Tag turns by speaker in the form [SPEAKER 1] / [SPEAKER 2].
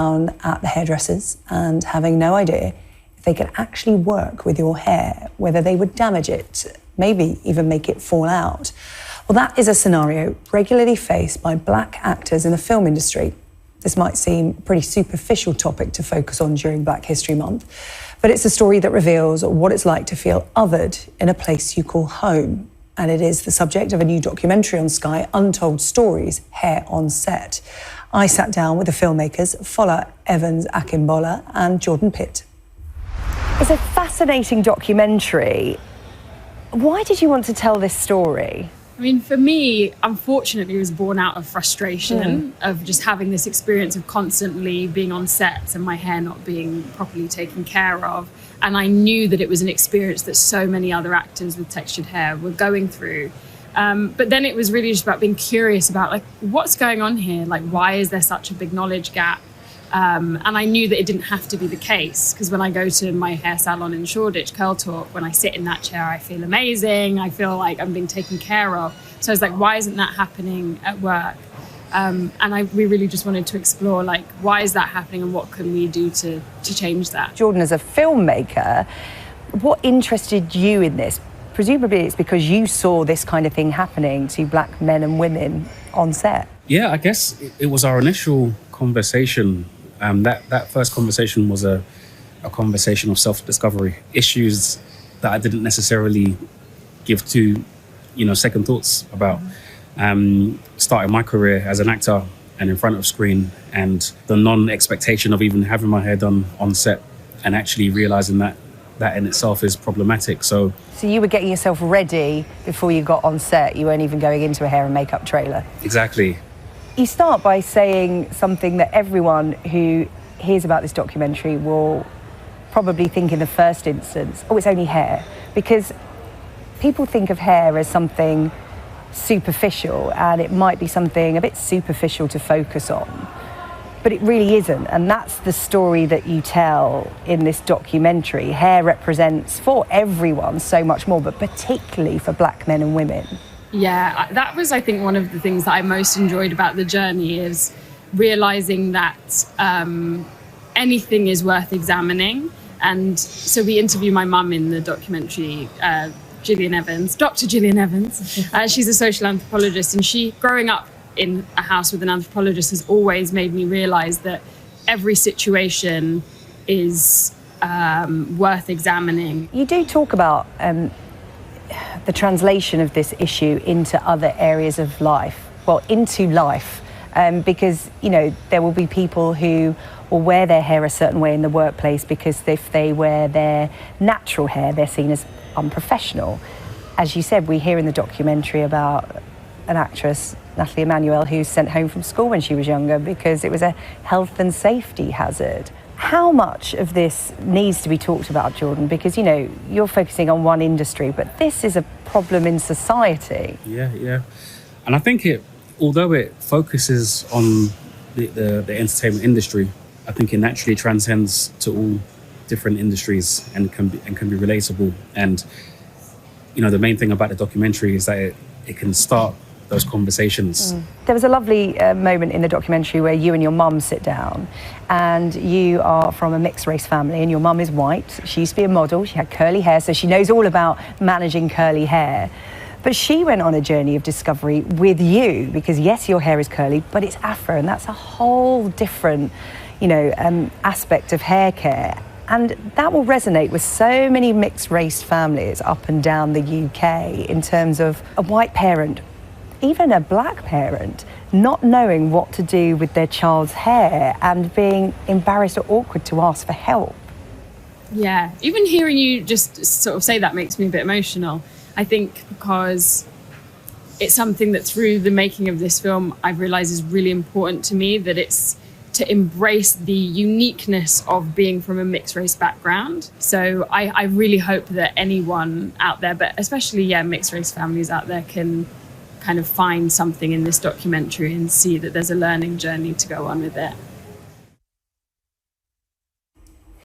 [SPEAKER 1] down at the hairdressers and having no idea if they could actually work with your hair, whether they would damage it, maybe even make it fall out. Well, that is a scenario regularly faced by black actors in the film industry. This might seem a pretty superficial topic to focus on during Black History Month, but it's a story that reveals what it's like to feel othered in a place you call home. And it is the subject of a new documentary on Sky, Untold Stories, Hair on Set. I sat down with the filmmakers Fola Evans-Akimbola and Jordan Pitt. It's a fascinating documentary. Why did you want to tell this story?
[SPEAKER 2] I mean, for me, unfortunately, it was born out of frustration of just having this experience of constantly being on sets and my hair not being properly taken care of. And I knew that it was an experience that so many other actors with textured hair were going through. But then it was really just about being curious about, like, what's going on here? Like, why is there such a big knowledge gap? And I knew that it didn't have to be the case, because when I go to my hair salon in Shoreditch, Curl Talk, when I sit in that chair, I feel amazing. I feel like I'm being taken care of. So I was like, why isn't that happening at work? And we really just wanted to explore, like, why is that happening and what can we do to change that?
[SPEAKER 1] Jordan, as a filmmaker, what interested you in this? Presumably it's because you saw this kind of thing happening to black men and women on set.
[SPEAKER 3] Yeah, I guess it was our initial conversation. That first conversation was a conversation of self-discovery, issues that I didn't necessarily give to, second thoughts about. Starting my career as an actor and in front of screen, and the non-expectation of even having my hair done on set, and actually realizing that in itself is problematic. So
[SPEAKER 1] you were getting yourself ready before you got on set. You weren't even going into a hair and makeup trailer.
[SPEAKER 3] Exactly.
[SPEAKER 1] You start by saying something that everyone who hears about this documentary will probably think in the first instance, oh, it's only hair. Because people think of hair as something superficial, and it might be something a bit superficial to focus on. But it really isn't, and that's the story that you tell in this documentary. Hair represents, for everyone, so much more, but particularly for black men and women.
[SPEAKER 2] Yeah, that was, I think, one of the things that I most enjoyed about the journey, is realizing that anything is worth examining. And so we interview my mum in the documentary, Gillian Evans, Dr. Gillian Evans. She's a social anthropologist, and she, growing up in a house with an anthropologist, has always made me realize that every situation is worth examining.
[SPEAKER 1] You do talk about the translation of this issue into other areas of life, into life, because, there will be people who will wear their hair a certain way in the workplace because if they wear their natural hair, they're seen as unprofessional. As you said, we hear in the documentary about an actress, Natalie Emmanuel, who was sent home from school when she was younger because it was a health and safety hazard. How much of this needs to be talked about, Jordan? Because, you're focusing on one industry, but this is a problem in society.
[SPEAKER 3] Yeah. And I think although it focuses on the entertainment industry, I think it naturally transcends to all different industries and can be relatable. And, the main thing about the documentary is that it can start those conversations.
[SPEAKER 1] There was a lovely moment in the documentary where you and your mum sit down, and you are from a mixed race family, and your mum is white. She used to be a model. She had curly hair, so she knows all about managing curly hair. But she went on a journey of discovery with you, because yes, your hair is curly, but it's Afro, and that's a whole different, aspect of hair care. And that will resonate with so many mixed race families up and down the UK in terms of a white parent, even a black parent, not knowing what to do with their child's hair and being embarrassed or awkward to ask for help.
[SPEAKER 2] Yeah, even hearing you just sort of say that makes me a bit emotional. I think because it's something that through the making of this film, I've realized is really important to me, that it's to embrace the uniqueness of being from a mixed race background. So I really hope that anyone out there, but especially, mixed race families out there, can kind of find something in this documentary and see that there's a learning journey to go on with it.